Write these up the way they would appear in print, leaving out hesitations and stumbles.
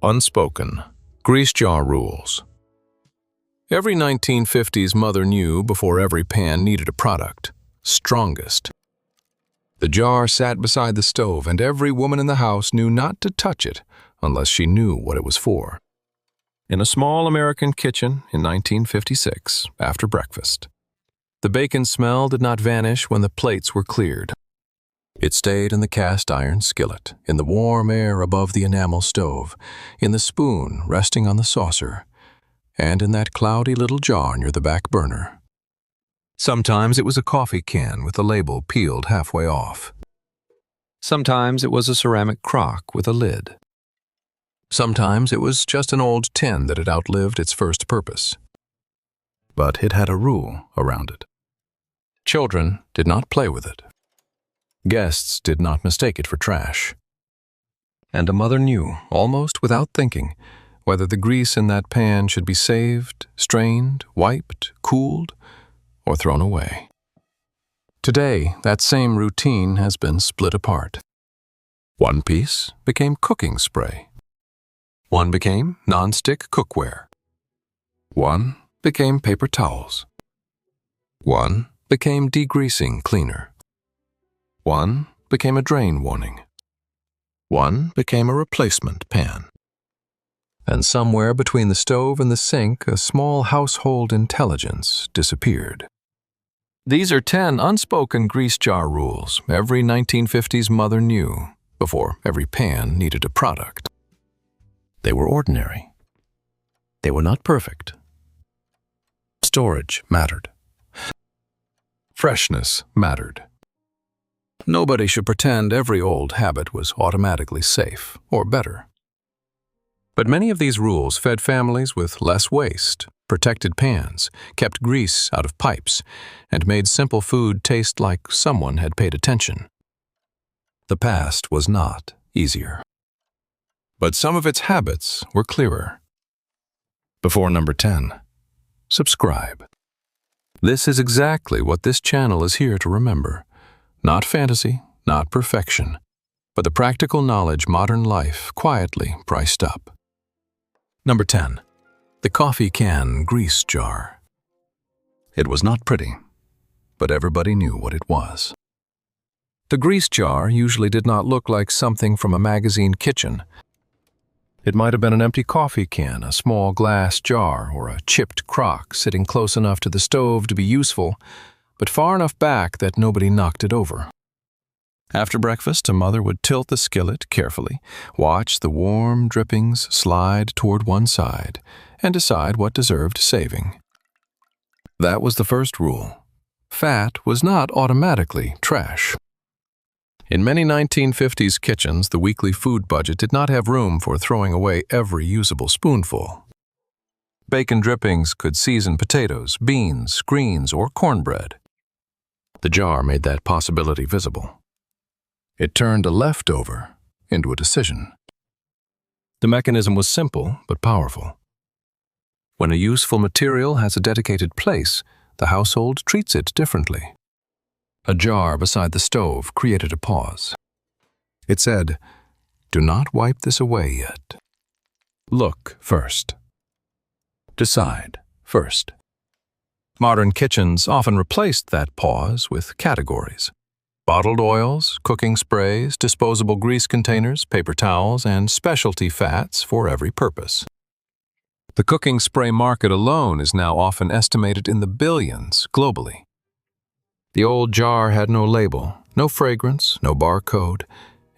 Unspoken Grease-Jar Rules. Every 1950s mother knew before every pan needed a product: strongest. The jar sat beside the stove, and every woman in the house knew not to touch it unless she knew what it was for. In a small American kitchen in 1956, after breakfast, the bacon smell did not vanish when the plates were cleared. It stayed in the cast-iron skillet, in the warm air above the enamel stove, in the spoon resting on the saucer, and in that cloudy little jar near the back burner. Sometimes it was a coffee can with the label peeled halfway off. Sometimes it was a ceramic crock with a lid. Sometimes it was just an old tin that had outlived its first purpose. But it had a rule around it. Children did not play with it. Guests did not mistake it for trash. And a mother knew, almost without thinking, whether the grease in that pan should be saved, strained, wiped, cooled, or thrown away. Today, that same routine has been split apart. One piece became cooking spray. One became non-stick cookware. One became paper towels. One became degreasing cleaner. One became a drain warning. One became a replacement pan. And somewhere between the stove and the sink, a small household intelligence disappeared. These are 10 unspoken grease-jar rules every 1950s mother knew before every pan needed a product. They were ordinary. They were not perfect. Storage mattered. Freshness mattered. Nobody should pretend every old habit was automatically safe or better. But many of these rules fed families with less waste, protected pans, kept grease out of pipes, and made simple food taste like someone had paid attention. The past was not easier. But some of its habits were clearer. Before number 10, subscribe. This is exactly what this channel is here to remember. Not fantasy, not perfection, but the practical knowledge modern life quietly priced up. Number 10. The coffee can grease jar. It was not pretty, but everybody knew what it was. The grease jar usually did not look like something from a magazine kitchen. It might have been an empty coffee can, a small glass jar, or a chipped crock sitting close enough to the stove to be useful, but far enough back that nobody knocked it over. After breakfast, a mother would tilt the skillet carefully, watch the warm drippings slide toward one side, and decide what deserved saving. That was the first rule. Fat was not automatically trash. In many 1950s kitchens, the weekly food budget did not have room for throwing away every usable spoonful. Bacon drippings could season potatoes, beans, greens, or cornbread. The jar made that possibility visible. It turned a leftover into a decision. The mechanism was simple but powerful. When a useful material has a dedicated place, the household treats it differently. A jar beside the stove created a pause. It said, "Do not wipe this away yet. Look first. Decide first." Modern kitchens often replaced that pause with categories: bottled oils, cooking sprays, disposable grease containers, paper towels, and specialty fats for every purpose. The cooking spray market alone is now often estimated in the billions globally. The old jar had no label, no fragrance, no barcode,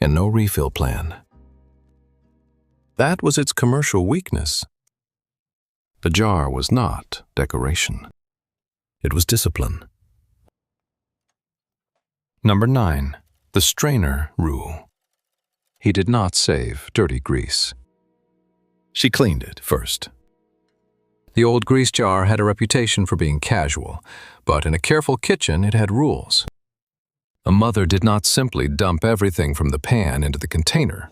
and no refill plan. That was its commercial weakness. The jar was not decoration. It was discipline. Number 9. The strainer rule. He did not save dirty grease. She cleaned it first. The old grease jar had a reputation for being casual, but in a careful kitchen it had rules. A mother did not simply dump everything from the pan into the container.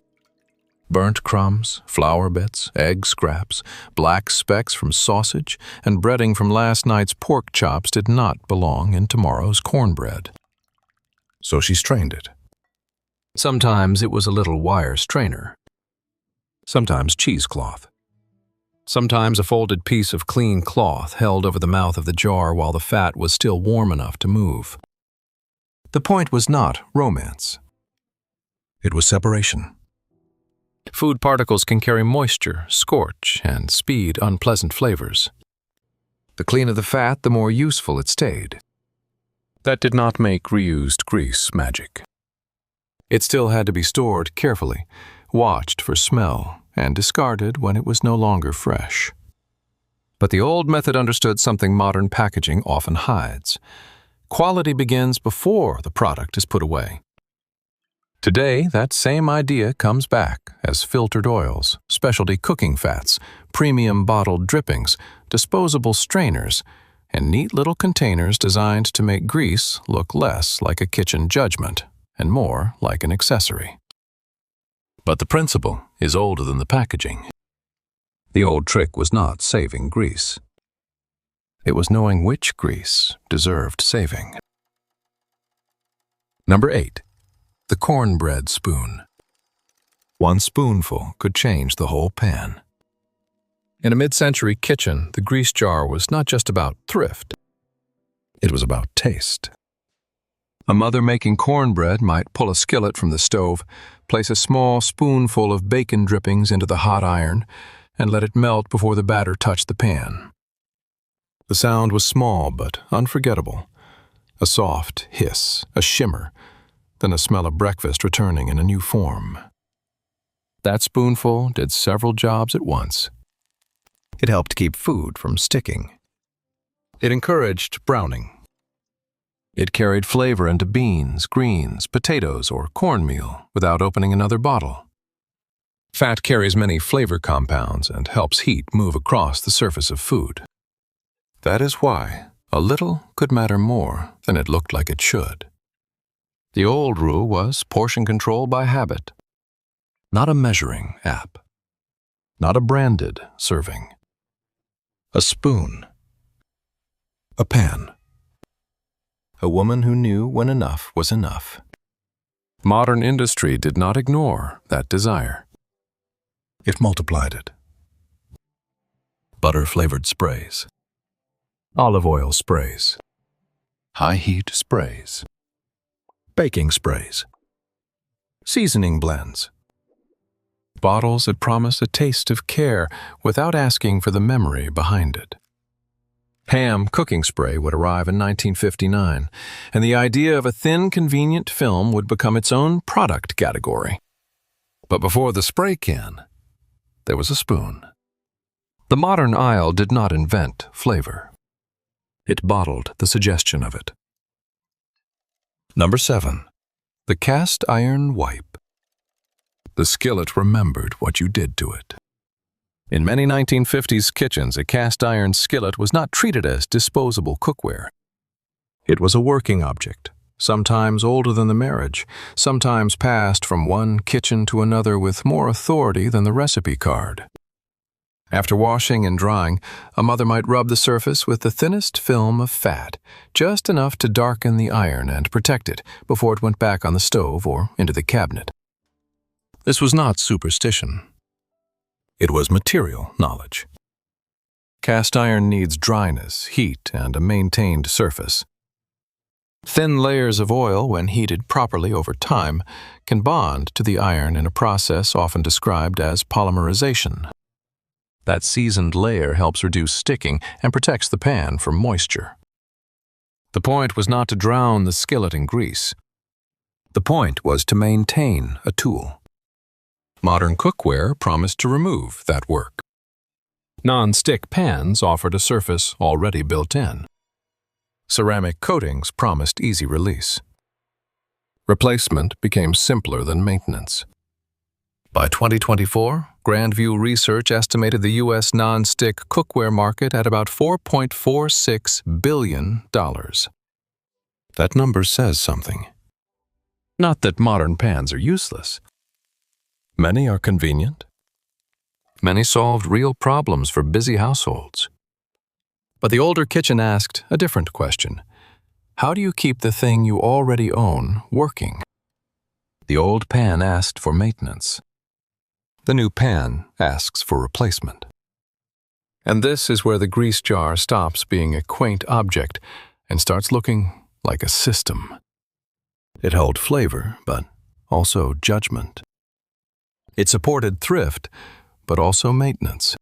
Burnt crumbs, flour bits, egg scraps, black specks from sausage, and breading from last night's pork chops did not belong in tomorrow's cornbread. So she strained it. Sometimes it was a little wire strainer. sometimes cheesecloth. Sometimes a folded piece of clean cloth held over the mouth of the jar while the fat was still warm enough to move. The point was not romance. It was separation. Food particles can carry moisture, scorch, and speed unpleasant flavors. The cleaner the fat, the more useful it stayed. That did not make reused grease magic. It still had to be stored carefully, watched for smell, and discarded when it was no longer fresh. But the old method understood something modern packaging often hides. Quality begins before the product is put away. Today, that same idea comes back as filtered oils, specialty cooking fats, premium bottled drippings, disposable strainers, and neat little containers designed to make grease look less like a kitchen judgment and more like an accessory. But the principle is older than the packaging. The old trick was not saving grease. It was knowing which grease deserved saving. Number 8. The cornbread spoon. One spoonful could change the whole pan. In a mid-century kitchen, the grease jar was not just about thrift. It was about taste. A mother making cornbread might pull a skillet from the stove, place a small spoonful of bacon drippings into the hot iron, and let it melt before the batter touched the pan. The sound was small but unforgettable. A soft hiss, a shimmer, then a smell of breakfast returning in a new form. That spoonful did several jobs at once. It helped keep food from sticking. It encouraged browning. It carried flavor into beans, greens, potatoes, or cornmeal without opening another bottle. Fat carries many flavor compounds and helps heat move across the surface of food. That is why a little could matter more than it looked like it should. The old rule was portion control by habit, not a measuring app, not a branded serving. A spoon, a pan. A woman who knew when enough was enough. Modern industry did not ignore that desire. It multiplied it. Butter-flavored sprays, olive oil sprays, high-heat sprays, baking sprays, seasoning blends, bottles that promise a taste of care without asking for the memory behind it. Ham cooking spray would arrive in 1959, and the idea of a thin, convenient film would become its own product category. But before the spray can, there was a spoon. The modern aisle did not invent flavor. It bottled the suggestion of it. Number 7. The cast iron wipe. The skillet remembered what you did to it. In many 1950s kitchens, a cast iron skillet was not treated as disposable cookware. It was a working object, sometimes older than the marriage, sometimes passed from one kitchen to another with more authority than the recipe card. After washing and drying, a mother might rub the surface with the thinnest film of fat, just enough to darken the iron and protect it before it went back on the stove or into the cabinet. This was not superstition. It was material knowledge. Cast iron needs dryness, heat, and a maintained surface. Thin layers of oil, when heated properly over time, can bond to the iron in a process often described as polymerization. That seasoned layer helps reduce sticking and protects the pan from moisture. The point was not to drown the skillet in grease. The point was to maintain a tool. Modern cookware promised to remove that work. Non-stick pans offered a surface already built in. Ceramic coatings promised easy release. Replacement became simpler than maintenance. By 2024, Grandview Research estimated the U.S. non-stick cookware market at about $4.46 billion. That number says something. Not that modern pans are useless. Many are convenient. Many solved real problems for busy households. But the older kitchen asked a different question. How do you keep the thing you already own working? The old pan asked for maintenance. the new pan asks for replacement. And this is where the grease jar stops being a quaint object and starts looking like a system. It held flavor, but also judgment. It supported thrift, but also maintenance.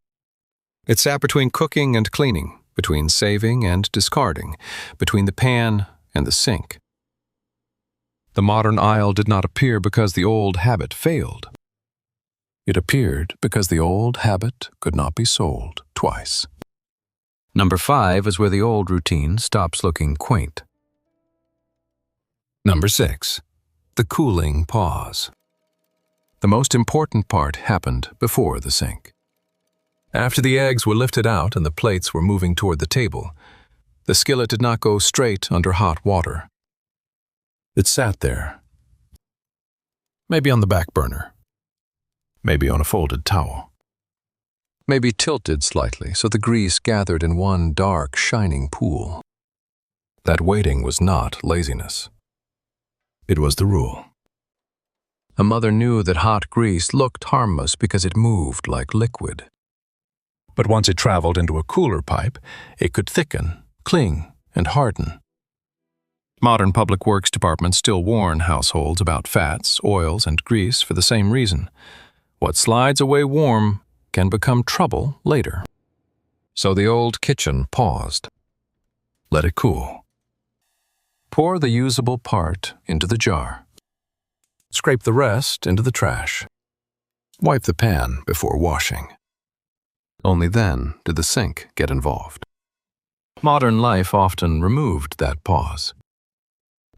It sat between cooking and cleaning, between saving and discarding, between the pan and the sink. The modern aisle did not appear because the old habit failed. It appeared because the old habit could not be sold twice. Number 5 is where the old routine stops looking quaint. Number 6. The cooling pause. The most important part happened before the sink. After the eggs were lifted out and the plates were moving toward the table, the skillet did not go straight under hot water. It sat there, maybe on the back burner, maybe on a folded towel, maybe tilted slightly so the grease gathered in one dark, shining pool. That waiting was not laziness. It was the rule. A mother knew that hot grease looked harmless because it moved like liquid. But once it traveled into a cooler pipe, it could thicken, cling, and harden. Modern public works departments still warn households about fats, oils, and grease for the same reason. What slides away warm can become trouble later. So the old kitchen paused. Let it cool. Pour the usable part into the jar. Scrape the rest into the trash. Wipe the pan before washing. Only then did the sink get involved. Modern life often removed that pause.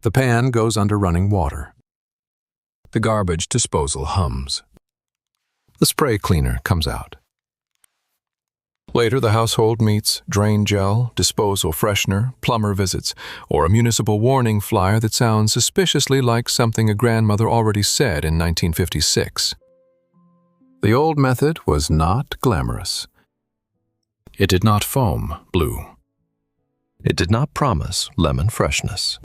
The pan goes under running water. The garbage disposal hums. The spray cleaner comes out. Later, the household meets drain gel, disposal freshener, plumber visits, or a municipal warning flyer that sounds suspiciously like something a grandmother already said in 1956. The old method was not glamorous. It did not foam blue. It did not promise lemon freshness.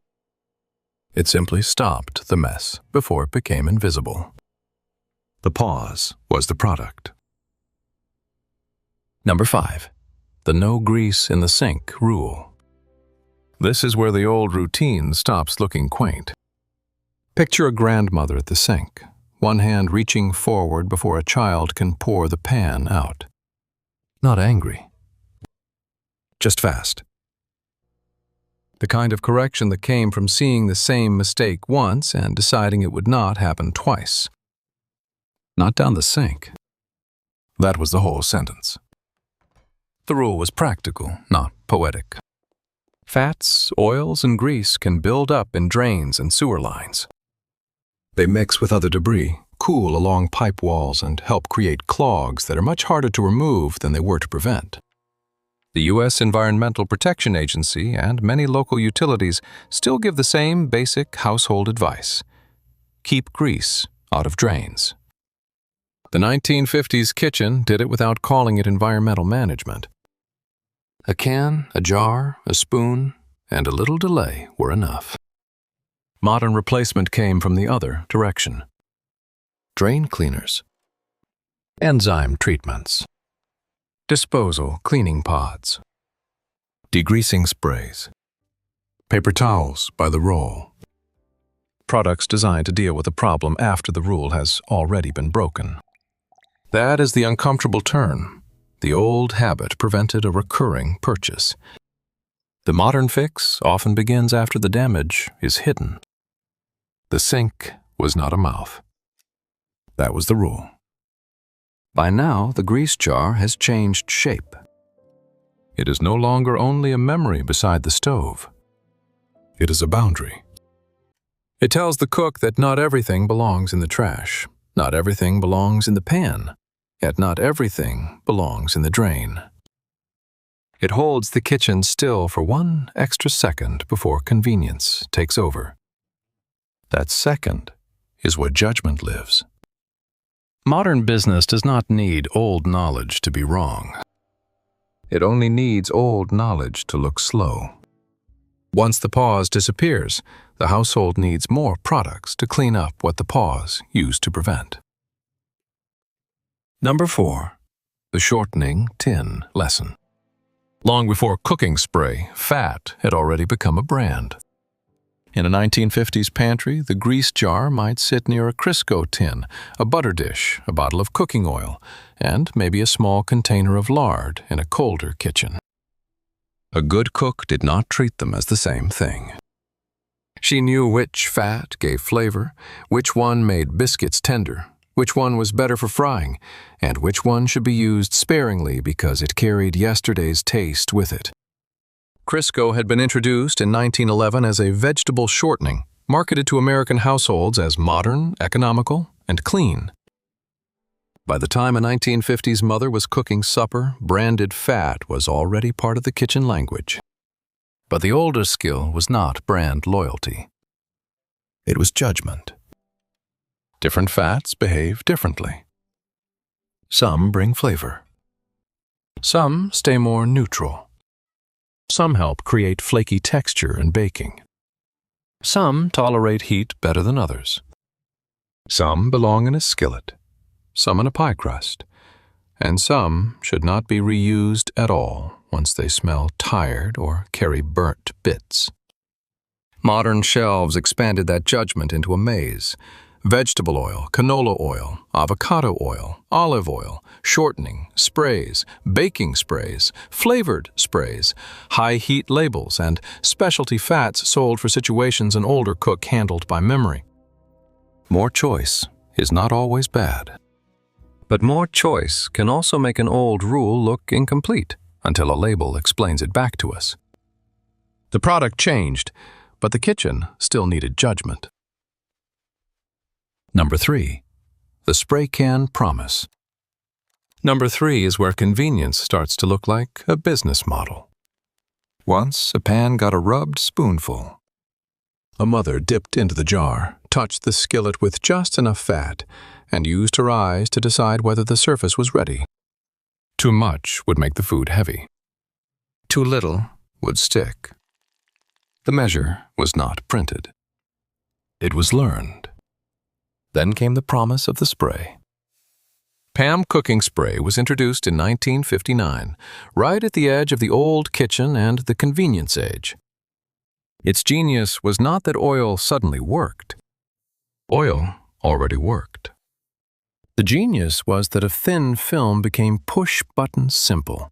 It simply stopped the mess before it became invisible. The pause was the product. Number 5. The no grease in the sink rule. This is where the old routine stops looking quaint. Picture a grandmother at the sink, one hand reaching forward before a child can pour the pan out. Not angry. Just fast. The kind of correction that came from seeing the same mistake once and deciding it would not happen twice. Not down the sink. That was the whole sentence. The rule was practical, not poetic. Fats, oils, and grease can build up in drains and sewer lines. They mix with other debris, cool along pipe walls, and help create clogs that are much harder to remove than they were to prevent. The U.S. Environmental Protection Agency and many local utilities still give the same basic household advice. Keep grease out of drains. The 1950s kitchen did it without calling it environmental management. A can, a jar, a spoon, and a little delay were enough. Modern replacement came from the other direction. Drain cleaners. Enzyme treatments. Disposal cleaning pods. Degreasing sprays. Paper towels by the roll. Products designed to deal with a problem after the rule has already been broken. That is the uncomfortable turn. The old habit prevented a recurring purchase. The modern fix often begins after the damage is hidden. The sink was not a mouth. That was the rule. By now, the grease jar has changed shape. It is no longer only a memory beside the stove. It is a boundary. It tells the cook that not everything belongs in the trash, not everything belongs in the pan, yet not everything belongs in the drain. It holds the kitchen still for one extra second before convenience takes over. That second is where judgment lives. Modern business does not need old knowledge to be wrong. It only needs old knowledge to look slow. Once the pause disappears, the household needs more products to clean up what the pause used to prevent. Number 4. The shortening tin lesson. Long before cooking spray, fat had already become a brand. In a 1950s pantry, the grease jar might sit near a Crisco tin, a butter dish, a bottle of cooking oil, and maybe a small container of lard in a colder kitchen. A good cook did not treat them as the same thing. She knew which fat gave flavor, which one made biscuits tender, which one was better for frying, and which one should be used sparingly because it carried yesterday's taste with it. Crisco had been introduced in 1911 as a vegetable shortening, marketed to American households as modern, economical, and clean. By the time a 1950s mother was cooking supper, branded fat was already part of the kitchen language. But the older skill was not brand loyalty. It was judgment. Different fats behave differently. Some bring flavor. Some stay more neutral. Some help create flaky texture in baking. Some tolerate heat better than others. Some belong in a skillet, some in a pie crust, and some should not be reused at all once they smell tired or carry burnt bits. Modern shelves expanded that judgment into a maze. Vegetable oil, canola oil, avocado oil, olive oil, shortening, sprays, baking sprays, flavored sprays, high-heat labels, and specialty fats sold for situations an older cook handled by memory. More choice is not always bad. But more choice can also make an old rule look incomplete until a label explains it back to us. The product changed, but the kitchen still needed judgment. Number 3. The spray can promise. Number 3 is where convenience starts to look like a business model. Once, a pan got a rubbed spoonful. A mother dipped into the jar, touched the skillet with just enough fat, and used her eyes to decide whether the surface was ready. Too much would make the food heavy. Too little would stick. The measure was not printed. It was learned. Then came the promise of the spray. Pam cooking spray was introduced in 1959, right at the edge of the old kitchen and the convenience age. Its genius was not that oil suddenly worked. Oil already worked. The genius was that a thin film became push-button simple.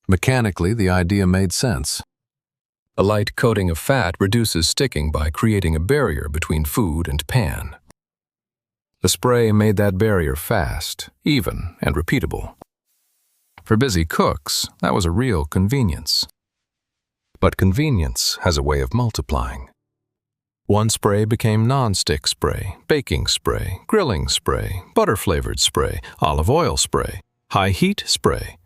Mechanically, the idea made sense. A light coating of fat reduces sticking by creating a barrier between food and pan. The spray made that barrier fast, even, and repeatable. For busy cooks, that was a real convenience. But convenience has a way of multiplying. One spray became non-stick spray, baking spray, grilling spray, butter-flavored spray, olive oil spray, high-heat spray,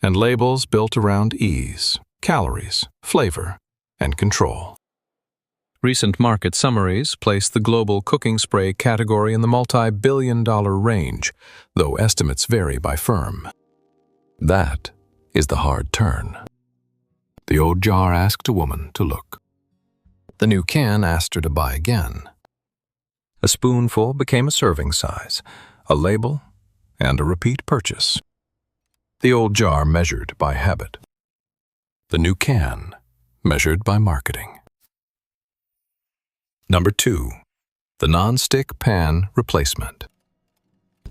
and labels built around ease, calories, flavor, and control. Recent market summaries place the global cooking spray category in the multi-billion-dollar range, though estimates vary by firm. That is the hard turn. The old jar asked a woman to look. The new can asked her to buy again. A spoonful became a serving size, a label, and a repeat purchase. The old jar measured by habit. The new can measured by marketing. Number 2. The non-stick pan replacement.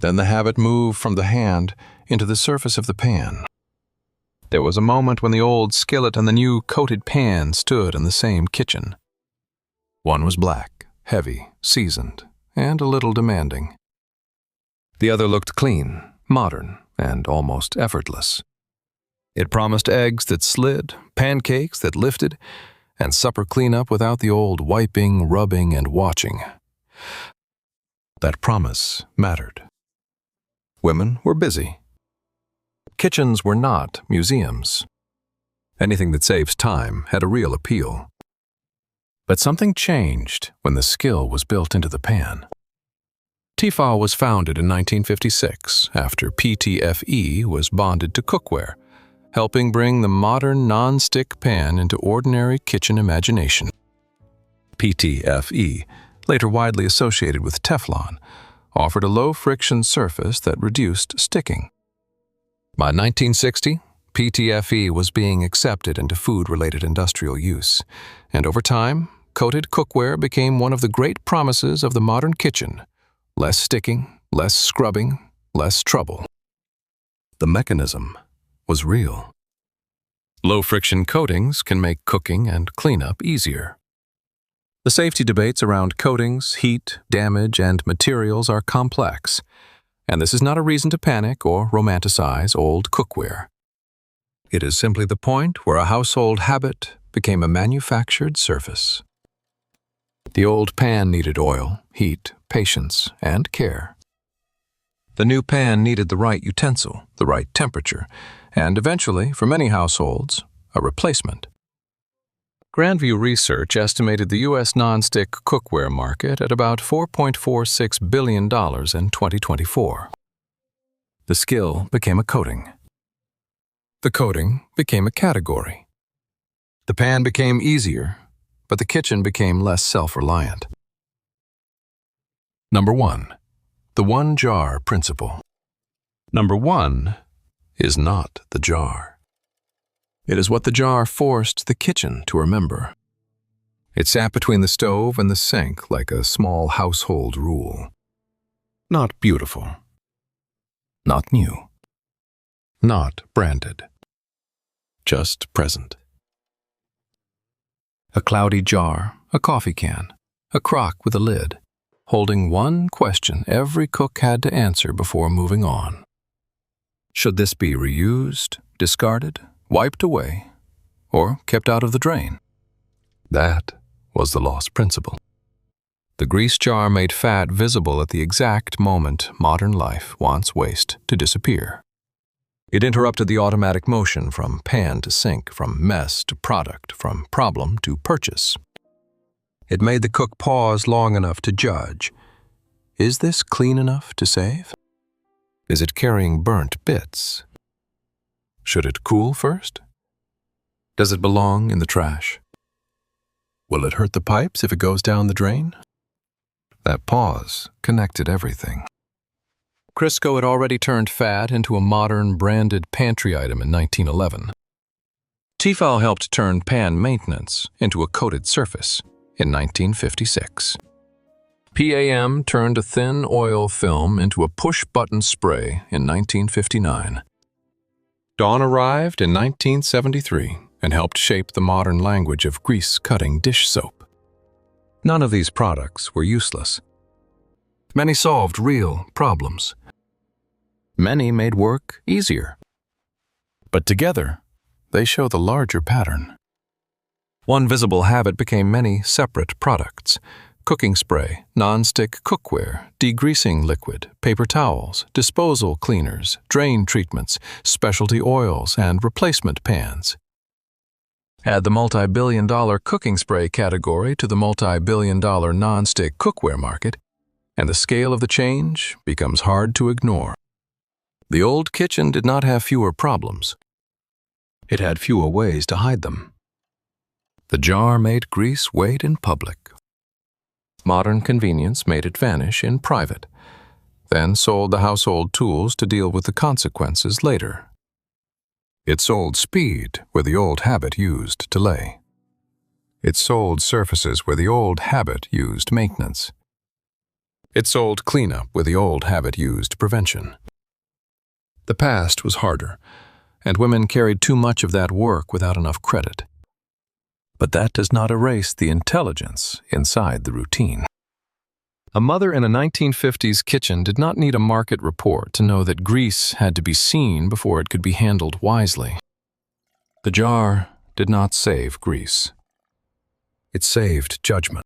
Then the habit moved from the hand into the surface of the pan. There was a moment when the old skillet and the new coated pan stood in the same kitchen. One was black, heavy, seasoned, and a little demanding. The other looked clean, modern, and almost effortless. It promised eggs that slid, pancakes that lifted, and supper cleanup without the old wiping, rubbing, and watching. That promise mattered. Women were busy. Kitchens were not museums. Anything that saves time had a real appeal. But something changed when the skill was built into the pan. Tefal was founded in 1956 after PTFE was bonded to cookware, helping bring the modern non-stick pan into ordinary kitchen imagination. PTFE, later widely associated with Teflon, offered a low-friction surface that reduced sticking. By 1960, PTFE was being accepted into food-related industrial use, and over time, coated cookware became one of the great promises of the modern kitchen: less sticking, less scrubbing, less trouble. The mechanism was real. Low-friction coatings can make cooking and cleanup easier. The safety debates around coatings, heat, damage, and materials are complex, and this is not a reason to panic or romanticize old cookware. It is simply the point where a household habit became a manufactured surface. The old pan needed oil, heat, patience, and care. The new pan needed the right utensil, the right temperature, and eventually, for many households, a replacement. Grandview Research estimated the U.S. nonstick cookware market at about $4.46 billion in 2024. The skill became a coating. The coating became a category. The pan became easier, but the kitchen became less self-reliant. Number 1. The one-jar principle. Number 1 is not the jar. It is what the jar forced the kitchen to remember. It sat between the stove and the sink like a small household rule. Not beautiful. Not new. Not branded. Just present. A cloudy jar, a coffee can, a crock with a lid, holding one question every cook had to answer before moving on. Should this be reused, discarded, wiped away, or kept out of the drain? That was the lost principle. The grease jar made fat visible at the exact moment modern life wants waste to disappear. It interrupted the automatic motion from pan to sink, from mess to product, from problem to purchase. It made the cook pause long enough to judge. Is this clean enough to save? Is it carrying burnt bits? Should it cool first? Does it belong in the trash? Will it hurt the pipes if it goes down the drain? That pause connected everything. Crisco had already turned fat into a modern, branded pantry item in 1911. Tefal helped turn pan maintenance into a coated surface in 1956. PAM turned a thin oil film into a push-button spray in 1959. Dawn arrived in 1973 and helped shape the modern language of grease-cutting dish soap. None of these products were useless. Many solved real problems. Many made work easier. But together, they show the larger pattern. One visible habit became many separate products: cooking spray, non-stick cookware, degreasing liquid, paper towels, disposal cleaners, drain treatments, specialty oils, and replacement pans. Add the multi-billion-dollar cooking spray category to the multi-billion-dollar non-stick cookware market, and the scale of the change becomes hard to ignore. The old kitchen did not have fewer problems. It had fewer ways to hide them. The jar made grease wait in public. Modern convenience made it vanish in private, then sold the household tools to deal with the consequences later. It sold speed where the old habit used delay. It sold surfaces where the old habit used maintenance. It sold cleanup where the old habit used prevention. The past was harder, and women carried too much of that work without enough credit. But that does not erase the intelligence inside the routine. A mother in a 1950s kitchen did not need a market report to know that grease had to be seen before it could be handled wisely. The jar did not save grease. It saved judgment.